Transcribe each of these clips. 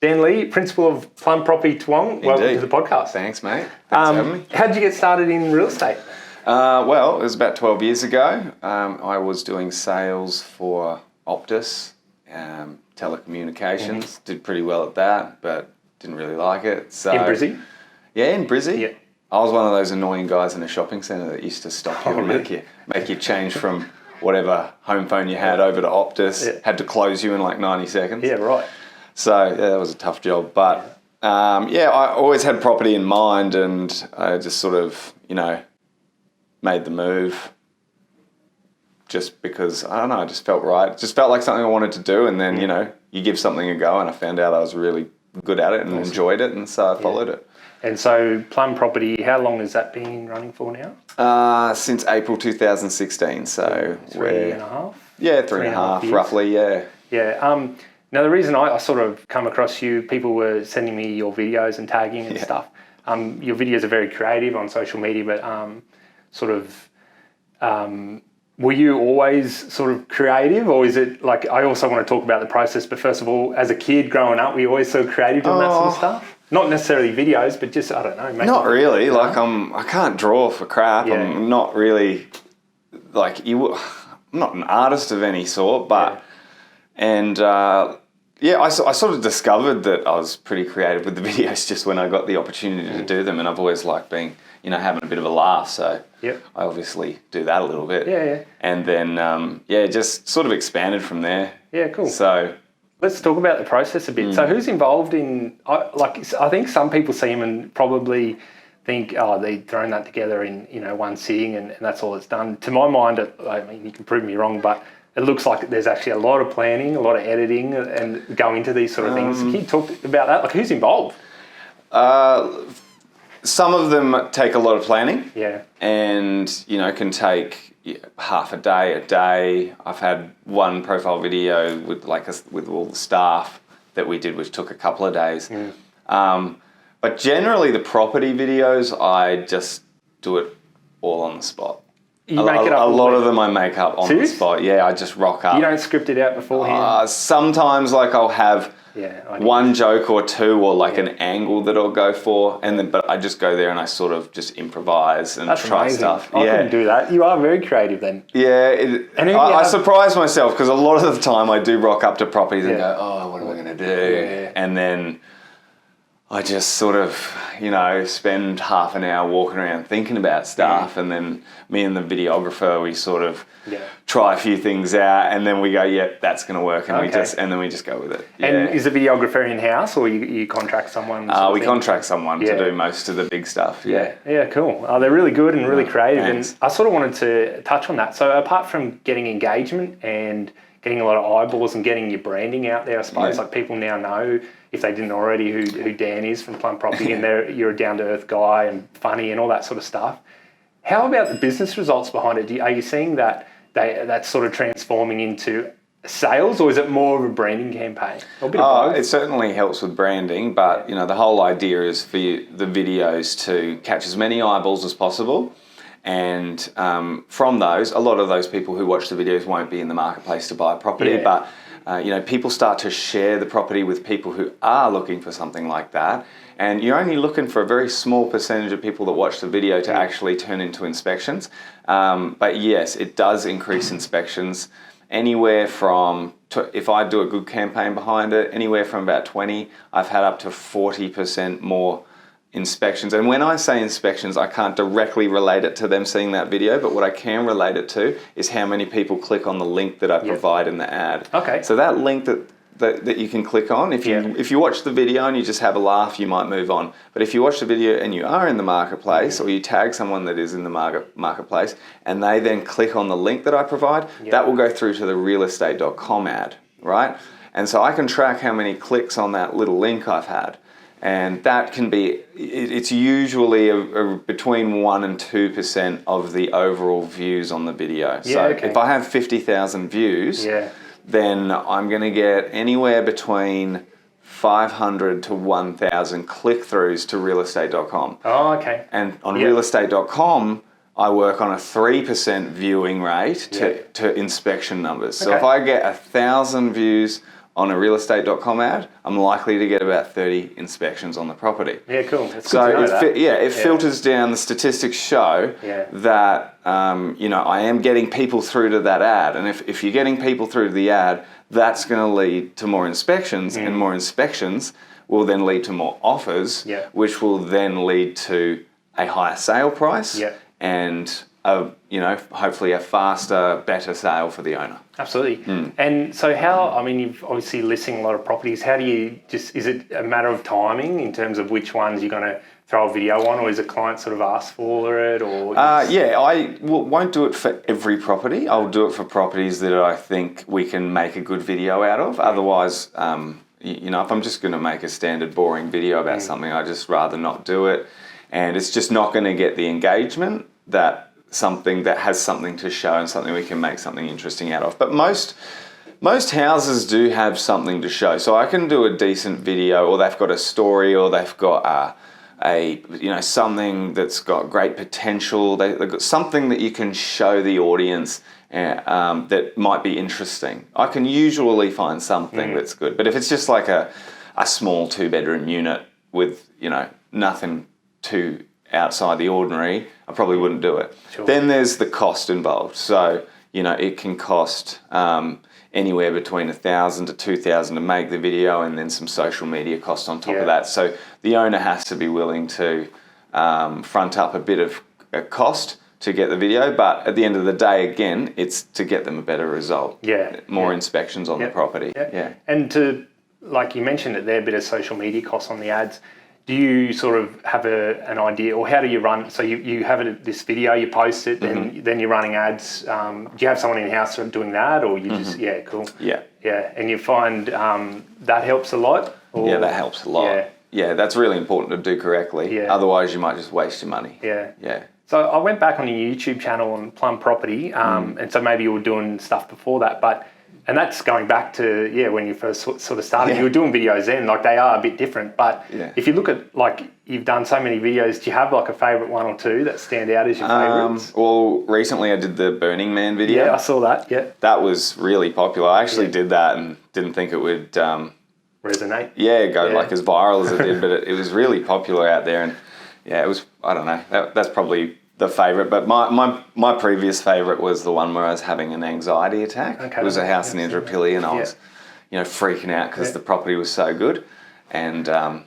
Dan Lee, Principal of Plum Property Toowong. Welcome to the podcast. Thanks, mate. Thanks for having me. How did you get started in real estate? Well, it was about 12 years ago. I was doing sales for Optus, telecommunications. Did pretty well at that, but didn't really like it. So, in Brizzy? Yeah, in Brizzy. Yeah. I was one of those annoying guys in a shopping centre that used to stop you and make you change from whatever home phone you had over to Optus. Yeah. Had to close you in like 90 seconds. Yeah, right. So, yeah, that was a tough job. But, I always had property in mind, and I just sort of, made the move just because, I don't know, it just felt right. It just felt like something I wanted to do, and then, you give something a go, and I found out I was really good at it and enjoyed it, and so I followed it. And so Plum Property, how long has that been running for now? Since April 2016, so three and a half? Yeah, three and a half, roughly, yeah. Yeah. Now, the reason I sort of come across you, people were sending me your videos and tagging and stuff. Your videos are very creative on social media, but were you always sort of creative, or is it like, I also want to talk about the process, but first of all, as a kid growing up, were you always so creative and that sort of stuff? Not necessarily videos, but just, I don't know. Not really. Like, I can't draw for crap. Yeah. I'm not really, I'm not an artist of any sort, but... And, I sort of discovered that I was pretty creative with the videos just when I got the opportunity to do them, and I've always liked being, having a bit of a laugh, so I obviously do that a little bit. Yeah. And then, just sort of expanded from there. Yeah, cool. So... Let's talk about the process a bit. So who's involved in, I think some people see them and probably think, they've thrown that together in, one sitting and that's all it's done. To my mind, you can prove me wrong, but it looks like there's actually a lot of planning, a lot of editing and going into these sort of things. Can you talk about that? Like, who's involved? Some of them take a lot of planning. Yeah. And, can take half a day. I've had one profile video with with all the staff that we did, which took a couple of days. But generally the property videos, I just do it all on the spot. You make it up? A lot of them I make up on the spot. Yeah, I just rock up. You don't script it out beforehand? Sometimes I'll have one joke or two or an angle that I'll go for, but I just go there and I sort of just improvise and try stuff. I couldn't do that. You are very creative then. Yeah, I surprise myself because a lot of the time I do rock up to properties and go, what am I going to do? Yeah. And then I just sort of, spend half an hour walking around thinking about stuff, and then me and the videographer, we sort of try a few things out, and then we go, that's going to work, and then we just go with it. Yeah. And is the videographer in-house, or you contract someone? We contract someone to do most of the big stuff, Yeah, cool. They're really good and really creative, thanks. And I sort of wanted to touch on that. So apart from getting engagement and getting a lot of eyeballs and getting your branding out there, I suppose, like people now know, if they didn't already, who Dan is from Plum Property, and you're a down-to-earth guy and funny and all that sort of stuff. How about the business results behind it? Are you seeing that that's sort of transforming into sales, or is it more of a branding campaign? Or a bit of both? It certainly helps with branding, but the whole idea is for the videos to catch as many eyeballs as possible. And from those, a lot of those people who watch the videos won't be in the marketplace to buy a property, but people start to share the property with people who are looking for something like that. And you're only looking for a very small percentage of people that watch the video to actually turn into inspections. But yes, it does increase inspections anywhere from, if I do a good campaign behind it, anywhere from about 20, I've had up to 40% more inspections. And when I say inspections, I can't directly relate it to them seeing that video, but what I can relate it to is how many people click on the link that I provide in the ad. Okay. So that link that you can click on, if you watch the video and you just have a laugh, you might move on. But if you watch the video and you are in the marketplace, or you tag someone that is in the marketplace, and they then click on the link that I provide, that will go through to the realestate.com ad, right? And so I can track how many clicks on that little link I've had. And that can be, it's usually between 1 and 2% of the overall views on the video. If I have 50,000 views, then I'm going to get anywhere between 500 to 1,000 click-throughs to realestate.com. Oh, okay. And on realestate.com, I work on a 3% viewing rate to inspection numbers. So if I get 1,000 views on a realestate.com ad, I'm likely to get about 30 inspections on the property. Yeah, cool. It's So good to know that. it filters down. The statistics show that I am getting people through to that ad, and if you're getting people through to the ad, that's going to lead to more inspections, and more inspections will then lead to more offers, which will then lead to a higher sale price, and hopefully a faster, better sale for the owner. Absolutely. And so you've obviously listing a lot of properties. How do you is it a matter of timing in terms of which ones you're going to throw a video on, or is a client sort of asked for it? Or I won't do it for every property. I'll do it for properties that I think we can make a good video out of. Otherwise, if I'm just going to make a standard boring video about something, I'd just rather not do it. And it's just not going to get the engagement that something that has something to show and something we can make something interesting out of. But most houses do have something to show. So I can do a decent video, or they've got a story, or they've got something that's got great potential. They've got something that you can show the audience that might be interesting. I can usually find something that's good. But if it's just like a small 2-bedroom unit with nothing too outside the ordinary, I probably wouldn't do it. Sure. Then there's the cost involved. So it can cost anywhere between $1,000 to $2,000 to make the video, and then some social media cost on top of that. So the owner has to be willing to front up a bit of a cost to get the video, but at the end of the day, again, it's to get them a better result. More inspections on the property. And to, like you mentioned it there, a bit of social media costs on the ads. Do you sort of have an idea, or how do you run? So you have this video, you post it, and then you're running ads. Do you have someone in-house doing that, or you just, cool. Yeah. And you find that helps a lot? Or? Yeah, that helps a lot. Yeah, that's really important to do correctly. Otherwise, you might just waste your money. Yeah. So I went back on your YouTube channel on Plum Property, and so maybe you were doing stuff before that, and that's going back to, when you first sort of started, you were doing videos then, like they are a bit different. But if you look at, like, you've done so many videos, do you have like a favourite one or two that stand out as your favourites? Well, recently I did the Burning Man video. Yeah, I saw that, That was really popular. I actually did that and didn't think it would... resonate? Go like as viral as it did, but it was really popular out there. And it was, I don't know, that's probably the favourite, but my previous favourite was the one where I was having an anxiety attack. It was a house in Indooroopilly, and I was, freaking out because the property was so good, and that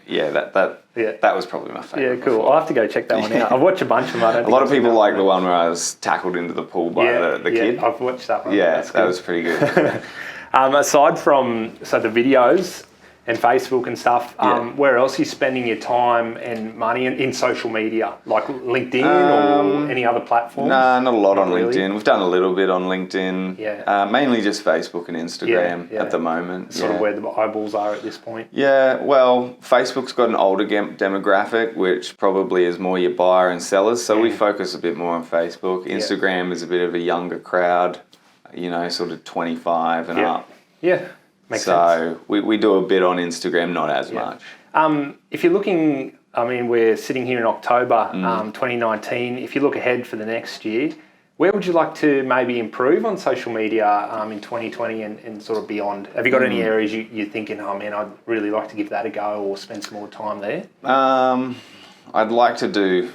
was probably my favourite. Yeah, cool. I'll have to go check that one out. I've watched a bunch of them. A lot of people like the one where I was tackled into the pool by the kid. I've watched that one. Yeah, that was pretty good. Aside from the videos and Facebook and stuff, where else are you spending your time and money in social media, like LinkedIn or any other platforms? No, not a lot on LinkedIn. We've done a little bit on LinkedIn. Mainly just Facebook and Instagram at the moment. Sort of where the eyeballs are at this point. Yeah, well, Facebook's got an older demographic, which probably is more your buyer and sellers, so we focus a bit more on Facebook. Instagram is a bit of a younger crowd, sort of 25 and up. Yeah. Makes sense. We do a bit on Instagram, not as much. If you're looking, we're sitting here in October 2019. If you look ahead for the next year, where would you like to maybe improve on social media in 2020 and sort of beyond? Have you got any areas you're thinking, I'd really like to give that a go or spend some more time there? I'd like to do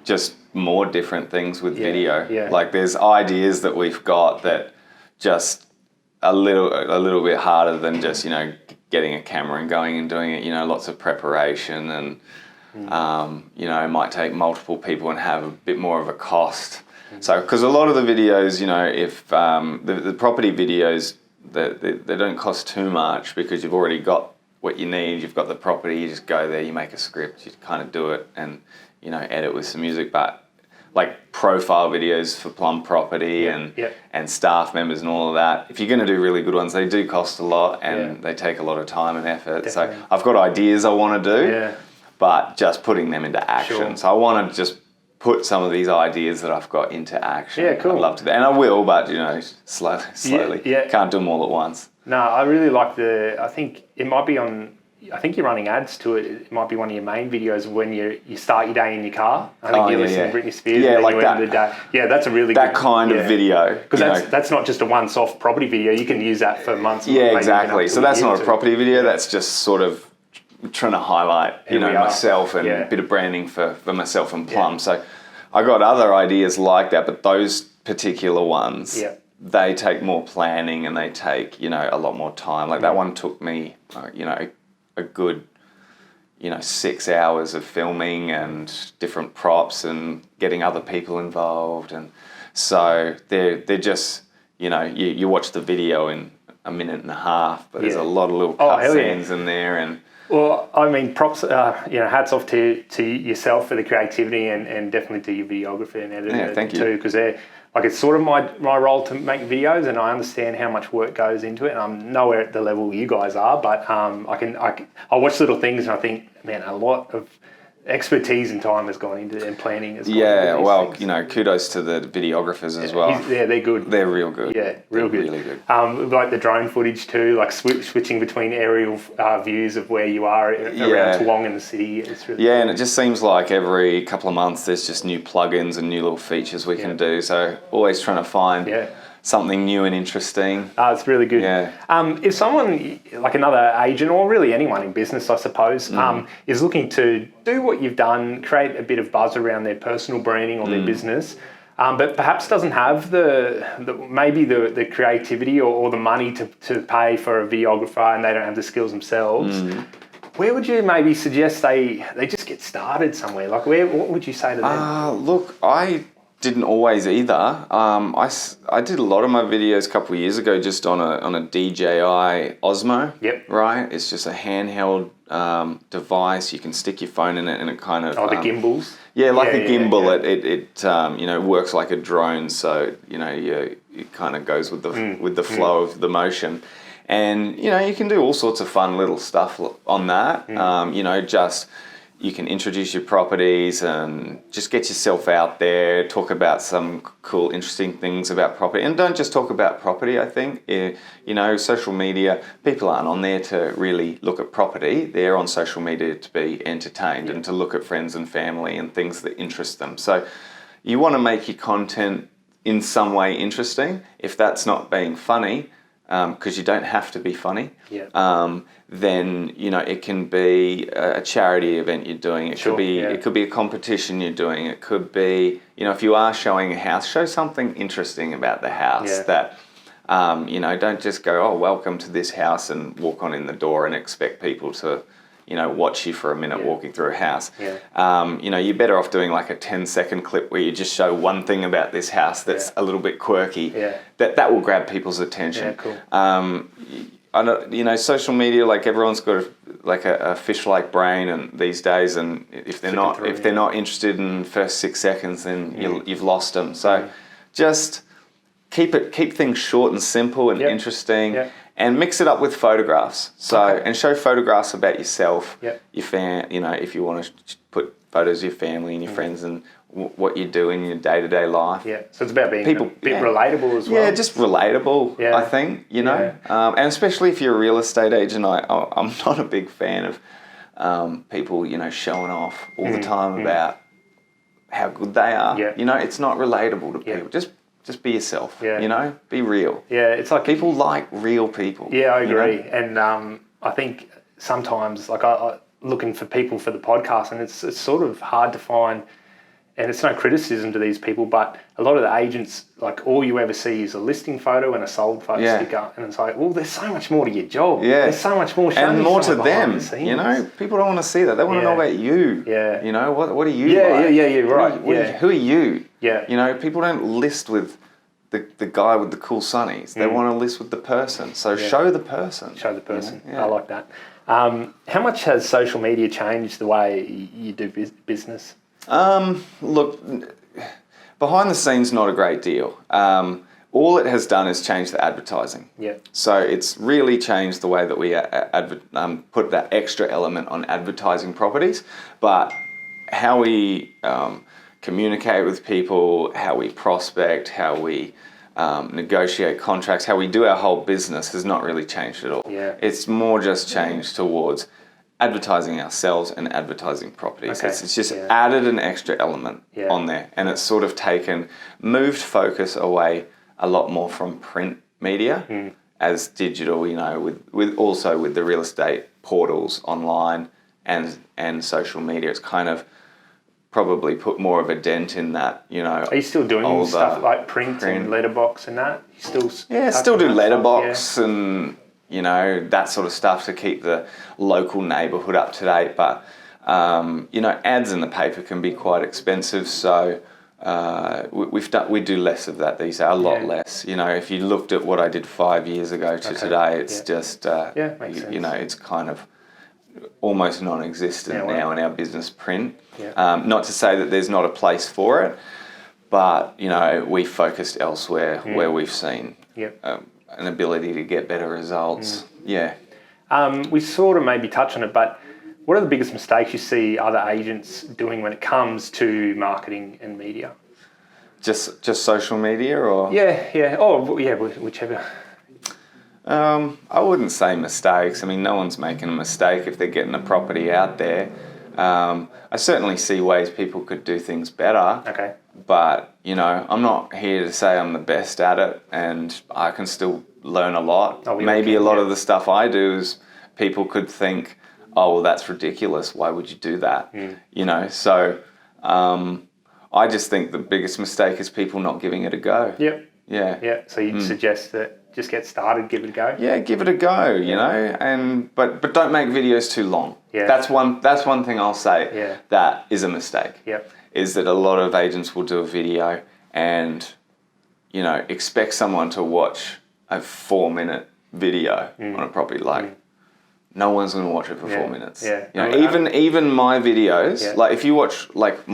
just more different things with video. Like there's ideas that we've got that just... a little bit harder than just getting a camera and going and doing it. Lots of preparation and it might take multiple people and have a bit more of a cost. So because a lot of the videos, if the property videos, they don't cost too much because you've already got what you need. You've got the property. You just go there. You make a script. You kind of do it and edit with some music, but. Like profile videos for Plum Property and staff members and all of that. If you're going to do really good ones, they do cost a lot and they take a lot of time and effort. Definitely. So I've got ideas I want to do, but just putting them into action. Sure. So I want to just put some of these ideas that I've got into action. Yeah, cool. I'd love to do, and I will, but slowly. Can't do them all at once. No, I really like I think it might be on I think you're running ads to it. It might be one of your main videos when you start your day in your car. I think you're listening to Britney Spears. Yeah, and like you end the day. Yeah, that's a really that good, kind of video. Because that's not just a once-off property video. You can use that for months. Yeah, exactly. So that's not a property video. That's just sort of trying to highlight, myself and a bit of branding for myself and Plum. So I got other ideas like that, but those particular ones, they take more planning and they take, a lot more time. Like that one took me, a good, 6 hours of filming and different props and getting other people involved. And so they're just, you watch the video in a minute and a half, but there's a lot of little cut scenes in there. And well, I mean, props, hats off to yourself for the creativity and definitely to your videographer and editor too, because it's sort of my role to make videos, and I understand how much work goes into it, and I'm nowhere at the level you guys are, but I watch little things and I think, man, a lot of expertise and time has gone into and planning as well. Yeah, well, kudos to the videographers as well. Yeah, they're good. They're real good. Yeah, real good. Really good. Like the drone footage too, like switching between aerial views of where you are around Toowong in the city. It's really cool. And it just seems like every couple of months there's just new plugins and new little features we can do. So always trying to find something new and interesting. It's really good. Yeah. If someone, like another agent or really anyone in business, I suppose, is looking to do what you've done, create a bit of buzz around their personal branding or their business, but perhaps doesn't have the creativity or the money to pay for a videographer, and they don't have the skills themselves, where would you maybe suggest they just get started somewhere? Like what would you say to them? Look, I didn't always either. I did a lot of my videos a couple of years ago just on a DJI Osmo. Yep. Right? It's just a handheld device. You can stick your phone in it and it kind of... the gimbals? Yeah, like a gimbal. Yeah. It works like a drone, so, it kind of goes with the flow of the motion. And, you can do all sorts of fun little stuff on that. You can introduce your properties and just get yourself out there, talk about some cool, interesting things about property. And don't just talk about property, I think. Social media, people aren't on there to really look at property. They're on social media to be entertained and to look at friends and family and things that interest them. So you want to make your content in some way interesting. If that's not being funny, because you don't have to be funny, then it can be a charity event you're doing. It could be a competition you're doing. It could be, if you are showing a house, show something interesting about the house that, don't just go, oh, welcome to this house and walk on in the door and expect people to, watch you for a minute walking through a house. You're better off doing like a 10-second clip where you just show one thing about this house that's a little bit quirky. That will grab people's attention. Social media, like everyone's got a fish-like brain, and these days, and if they're not interested in the first 6 seconds, then you've lost them. So just keep things short and simple and interesting. And mix it up with photographs. And show photographs about yourself, your if you want to put photos of your family and your friends and what you do in your day-to-day life. Yeah, so it's about being a bit relatable as well. Yeah, just relatable, I think, And especially if you're a real estate agent, I'm not a big fan of people, showing off all the time about how good they are. It's not relatable to people. Just be yourself, be real. Yeah, it's like... People like real people. Yeah, I agree. And I think sometimes, like, I looking for people for the podcast, and it's sort of hard to find, and it's no criticism to these people, but a lot of the agents, like, all you ever see is a listing photo and a sold photo sticker, and it's like, well, there's so much more to your job. Yeah. There's so much more. And more to them, People don't want to see that. They want to know about you. Yeah. What are you like? Yeah, right. Who are you? Yeah. People don't list with the guy with the cool sunnies. They want to list with the person. So show the person. Show the person. I like that. How much has social media changed the way you do business? Look, behind the scenes, not a great deal. All it has done is change the advertising. Yeah. So it's really changed the way that we put that extra element on advertising properties, but how we communicate with people, how we prospect, how we negotiate contracts, how we do our whole business has not really changed at all. Yeah. It's more just changed towards advertising ourselves and advertising properties. Okay. It's just added an extra element on there, and it's sort of moved focus away a lot more from print media as digital, you know, with also with the real estate portals online and social media. It's kind of probably put more of a dent in that, you know. Are you still doing stuff like print and letterbox and that? You still do letterbox and, you know, that sort of stuff to keep the local neighbourhood up to date. But, you know, ads in the paper can be quite expensive. So we do less of that these days, a lot less. You know, if you looked at what I did 5 years ago to today, it's just, makes sense. You know, it's kind of almost non-existent now in our business print. Not to say that there's not a place for it, but, you know, we focused elsewhere where we've seen an ability to get better results. We sort of maybe touch on it, but what are the biggest mistakes you see other agents doing when it comes to marketing and media? Just social media, or whichever. I wouldn't say mistakes. I mean, no one's making a mistake if they're getting a property out there. I certainly see ways people could do things better. Okay. But, you know, I'm not here to say I'm the best at it, and I can still learn a lot. Maybe a lot of the stuff I do is people could think, oh, well, that's ridiculous. Why would you do that? You know, so I just think the biggest mistake is people not giving it a go. So you'd suggest that just get started, give it a go? Yeah, give it a go, you know, but don't make videos too long. That's one thing I'll say that is a mistake. Is that a lot of agents will do a video and, you know, expect someone to watch a 4-minute video on a property. Like, no one's going to watch it for 4 minutes. You know, even my videos, like if you watch like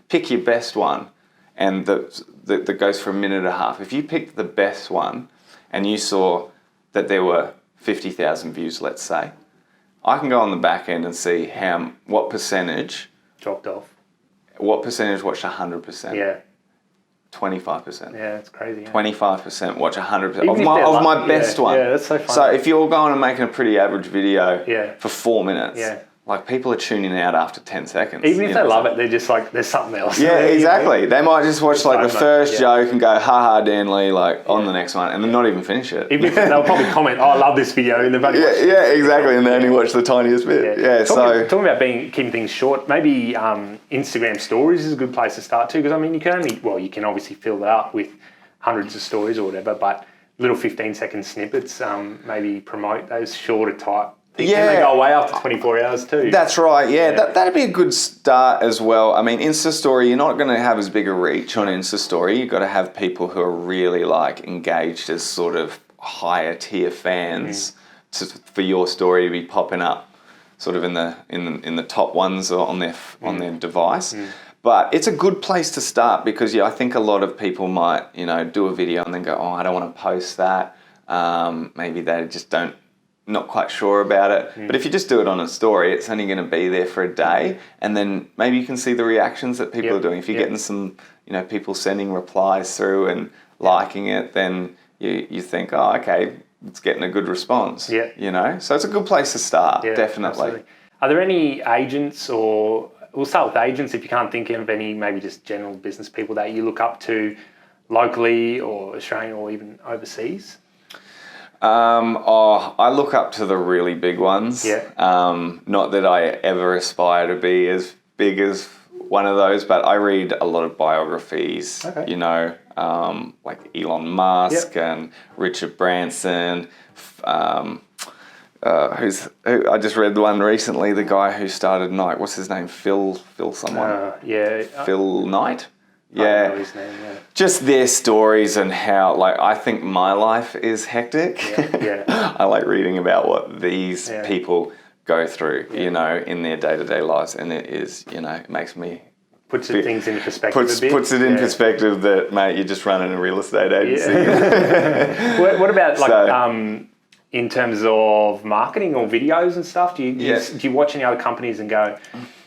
pick your best one, and that goes for 1.5 minutes. If you picked the best one and you saw that there were 50,000 views, let's say, I can go on the back end and see what percentage dropped off. What percentage watched 100%? 25%. Yeah, it's crazy. 25% watch 100% of my best one. Yeah, that's so funny. So if you're going and making a pretty average video for 4 minutes, like people are tuning out after 10 seconds. Even if they love it, they're just like, there's something else. Yeah, exactly. They might just watch like the first joke and go, ha Danley, like on the next one, and then not even finish it. Even if they'll probably comment, oh, I love this video, and they've only watched exactly, and they only watch the tiniest bit. Talking about keeping things short, maybe Instagram stories is a good place to start too, because I mean, you can obviously fill that up with hundreds of stories or whatever, but little 15-second snippets, maybe promote those shorter type. Can they go away after 24 hours too? That's right, that'd be a good start as well. I mean, Insta Story, you're not going to have as big a reach on Insta Story. You've got to have people who are really like engaged as sort of higher tier fans for your story to be popping up sort of in the top ones or on their device. But it's a good place to start because I think a lot of people might, you know, do a video and then go, oh, I don't want to post that. Maybe they just not quite sure about it. But if you just do it on a story, it's only going to be there for a day, and then maybe you can see the reactions that people are doing. If you're getting some, you know, people sending replies through and liking it, then you think, oh, okay, it's getting a good response. You know, so it's a good place to start. Definitely. Absolutely. Are there any agents, or we'll start with agents if you can't think of any, maybe just general business people that you look up to locally or Australian or even overseas? I look up to the really big ones. Not that I ever aspire to be as big as one of those, but I read a lot of biographies, you know, like Elon Musk and Richard Branson, who I just read one recently, the guy who started Nike, what's his name? Phil someone? Phil Knight? Just their stories and how, like, I think my life is hectic. I like reading about what these people go through, you know, in their day-to-day lives, and it is, you know, it makes me... Puts things into perspective a bit. Puts it in perspective that, mate, you're just running a real estate agency. What about, like, in terms of marketing or videos and stuff? Do you watch any other companies and go...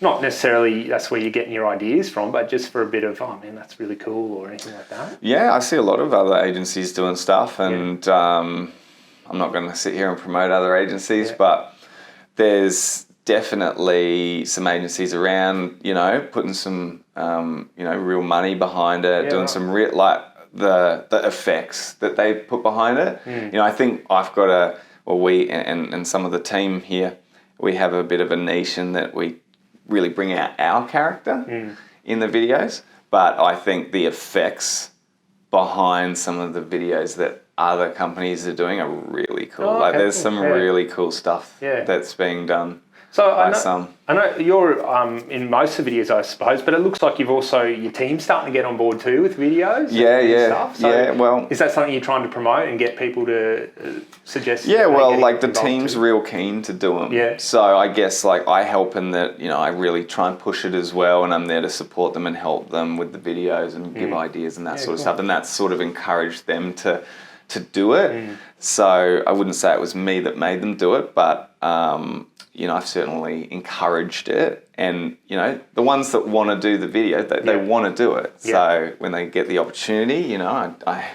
Not necessarily that's where you're getting your ideas from, but just for a bit of, oh man, that's really cool or anything like that? Yeah, I see a lot of other agencies doing stuff, and I'm not going to sit here and promote other agencies, but there's definitely some agencies around, putting some, real money behind it, doing some real, like the effects that they put behind it. I think I've got we and some of the team here, we have a bit of a niche in that we really bring out our character in the videos. But I think the effects behind some of the videos that other companies are doing are really cool. Oh, okay, there's some really cool stuff that's being done. So I know you're in most of the videos, I suppose, but it looks like your team's starting to get on board too with videos. And stuff. So is that something you're trying to promote and get people to suggest? Yeah, the team's real keen to do them. Yeah. So I guess I help in that. I really try and push it as well, and I'm there to support them and help them with the videos and give ideas and that sort of stuff, and that's sort of encouraged them to do it. So I wouldn't say it was me that made them do it, but I've certainly encouraged it. And, the ones that want to do the video, they want to do it. Yeah. So when they get the opportunity, I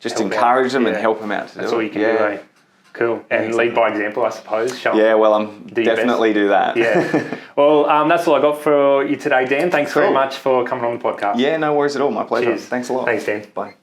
just help encourage them and help them out to do it. That's all you can do, eh? Cool. And lead by example, I suppose. I'm definitely do that. Yeah. Well, that's all I got for you today, Dan. Thanks very much for coming on the podcast. Yeah, no worries at all. My pleasure. Cheers. Thanks a lot. Thanks, Dan. Bye.